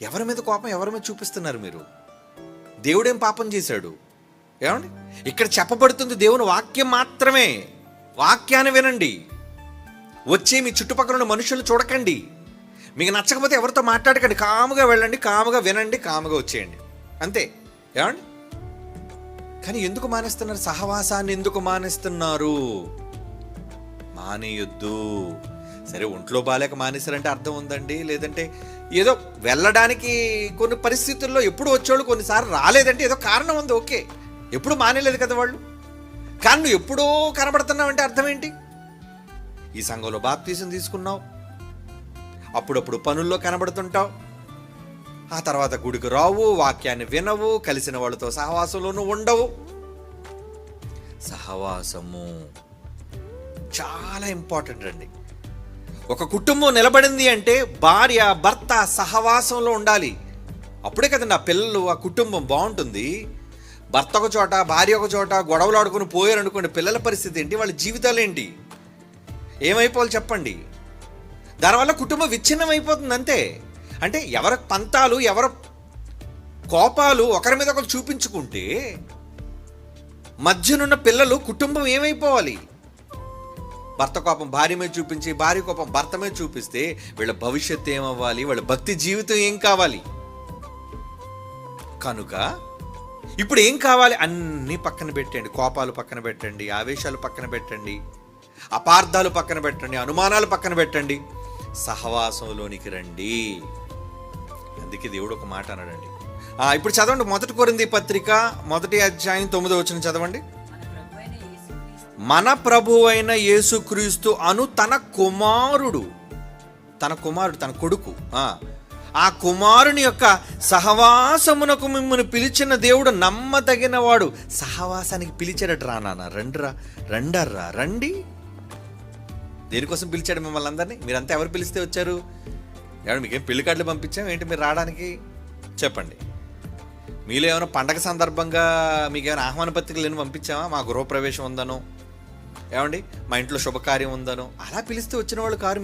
ఎవరి మీద కోపం ఎవరి మీద చూపిస్తున్నారు మీరు? దేవుడేం పాపం చేశాడు? ఏమండి, ఇక్కడ చెప్పబడుతుంది దేవుని వాక్యం మాత్రమే. వాక్యాన్ని వినండి. వచ్చి మీ చుట్టుపక్కల ఉన్న మనుషులను చూడకండి. మీకు నచ్చకపోతే ఎవరితో మాట్లాడకండి. కాముగా వెళ్ళండి, కాముగా వినండి, కాముగా వచ్చేయండి, అంతే. ఏమండి, కానీ ఎందుకు మానేస్తున్నారు? సహవాసాన్ని ఎందుకు మానేస్తున్నారు? మానేయొద్దు. సరే, ఒంట్లో బాలేక మానేశారంటే అర్థం ఉందండి. లేదంటే ఏదో వెళ్ళడానికి కొన్ని పరిస్థితుల్లో ఎప్పుడు వచ్చేవాళ్ళు కొన్నిసార్లు రాలేదంటే ఏదో కారణం ఉంది, ఓకే. ఎప్పుడు మానేలేదు కదా వాళ్ళు. కానీ నువ్వు ఎప్పుడో కనబడుతున్నావు అంటే అర్థం ఏంటి? ఈ సంఘంలో బాప్తీసం తీసుకున్నావు, అప్పుడప్పుడు పనుల్లో కనబడుతుంటావు, ఆ తర్వాత గుడికి రావు, వాక్యాన్ని వినవు, కలిసిన వాళ్ళతో సహవాసంలోనూ ఉండవు. సహవాసము చాలా ఇంపార్టెంట్ అండి. ఒక కుటుంబం నిలబడింది అంటే భార్య భర్త సహవాసంలో ఉండాలి. అప్పుడే కదండి ఆ పిల్లలు, ఆ కుటుంబం బాగుంటుంది. భర్త ఒక చోట, భార్య ఒక చోట గొడవలు ఆడుకుని పోయారు అనుకోండి, పిల్లల పరిస్థితి ఏంటి? వాళ్ళ జీవితాలు ఏంటి? ఏమైపోవాలి చెప్పండి? దానివల్ల కుటుంబం విచ్ఛిన్నం అయిపోతుంది, అంతే. అంటే ఎవరి పంతాలు, ఎవరి కోపాలు ఒకరి మీద ఒకరు చూపించుకుంటే మధ్యనున్న పిల్లలు, కుటుంబం ఏమైపోవాలి? భర్త కోపం భార్య మీద చూపించి, భార్య కోపం భర్త మీద చూపిస్తే వీళ్ళ భవిష్యత్తు ఏమవ్వాలి? వాళ్ళ భక్తి జీవితం ఏం కావాలి? కనుక ఇప్పుడు ఏం కావాలి? అన్నీ పక్కన పెట్టండి. కోపాలు పక్కన పెట్టండి, ఆవేశాలు పక్కన పెట్టండి, అపార్థాలు పక్కన పెట్టండి, అనుమానాలు పక్కన పెట్టండి, సహవాసంలోనికి రండి. అందుకే దేవుడు ఒక మాట అన్నాడండి. ఇప్పుడు చదవండి, 1 కొరింథీ పత్రిక 1వ అధ్యాయం 9వ వచనం చదవండి. మన ప్రభువైన యేసుక్రీస్తు అను తన కుమారుడు, తన కొడుకు, ఆ కుమారుని యొక్క సహవాసమునకు మిమ్మల్ని పిలిచిన దేవుడు నమ్మదగినవాడు. సహవాసానికి పిలిచాడట. రా నాన్న, రండి. దేనికోసం పిలిచాడు మిమ్మల్ని అందరినీ? మీరంతా ఎవరు పిలిస్తే వచ్చారు? ఎవరు మీకేం పెళ్లి కార్డులు పంపించాం ఏంటి మీరు రావడానికి? చెప్పండి. మీలో ఏమైనా పండగ సందర్భంగా మీకేమైనా ఆహ్వాన పత్రికలు పంపించామా? మా గృహప్రవేశం ఉందనో, ఏమండి మా ఇంట్లో శుభకార్యం ఉందనో అలా పిలిస్తే వచ్చిన వాళ్ళు కారు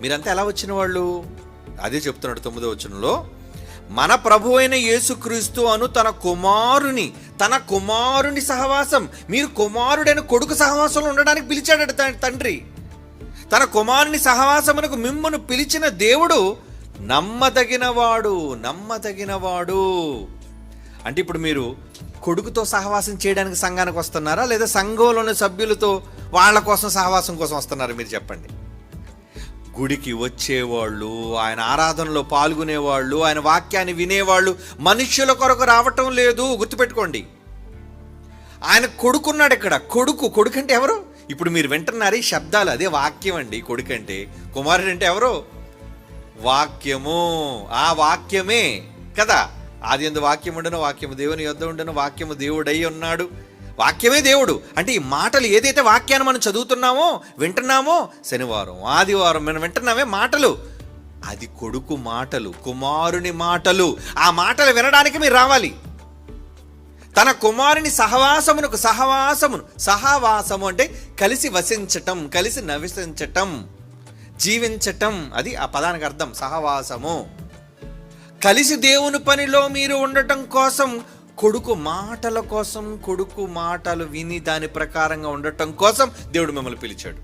మీరంతా ఎలా వచ్చిన వాళ్ళు? అదే చెప్తున్నాడు 9వ వచనంలో. మన ప్రభువైన యేసుక్రీస్తు అను తన కుమారుని సహవాసం. మీరు కుమారుడైన కొడుకు సహవాసంలో ఉండడానికి పిలిచాడట తండ్రి. తన కుమారుని సహవాసమునకు మిమ్మును పిలిచిన దేవుడు నమ్మదగినవాడు. అంటే ఇప్పుడు మీరు కొడుకుతో సహవాసం చేయడానికి సంఘానికి వస్తున్నారా, లేదా సంఘంలోని సభ్యులతో వాళ్ళ కోసం సహవాసం కోసం వస్తున్నారా? మీరు చెప్పండి. గుడికి వచ్చేవాళ్ళు, ఆయన ఆరాధనలో పాల్గొనేవాళ్ళు, ఆయన వాక్యాన్ని వినేవాళ్ళు మనుష్యుల కొరకు రావటం లేదు, గుర్తుపెట్టుకోండి. ఆయన కొడుకున్నాడు ఇక్కడ. కొడుకు అంటే ఎవరు? ఇప్పుడు మీరు వింటున్నారు ఈ శబ్దాలు, అదే వాక్యం అండి. కొడుకు అంటే, కుమారుడు అంటే ఎవరు? వాక్యము. ఆ వాక్యమే కదా. ఆది యందు వాక్యం ఉండను, వాక్యము దేవుని యొద్ద ఉండను, వాక్యము దేవుడై ఉన్నాడు. వాక్యమే దేవుడు. అంటే ఈ మాటలు ఏదైతే వాక్యాన్ని మనం చదువుతున్నామో, వింటున్నామో, శనివారం ఆదివారం మనం వింటున్నామే మాటలు, అది కొడుకు మాటలు, కుమారుని మాటలు. ఆ మాటలు వినడానికి మీరు రావాలి. తన కుమారుని సహవాసము అంటే కలిసి వసించటం, కలిసి నివసించటం, జీవించటం. అది ఆ పదానికి అర్థం, సహవాసము. కలిసి దేవుని పనిలో మీరు ఉండటం కోసం, కొడుకు మాటలు విని దాని ప్రకారంగా ఉండటం కోసం దేవుడు మిమ్మల్ని పిలిచాడు.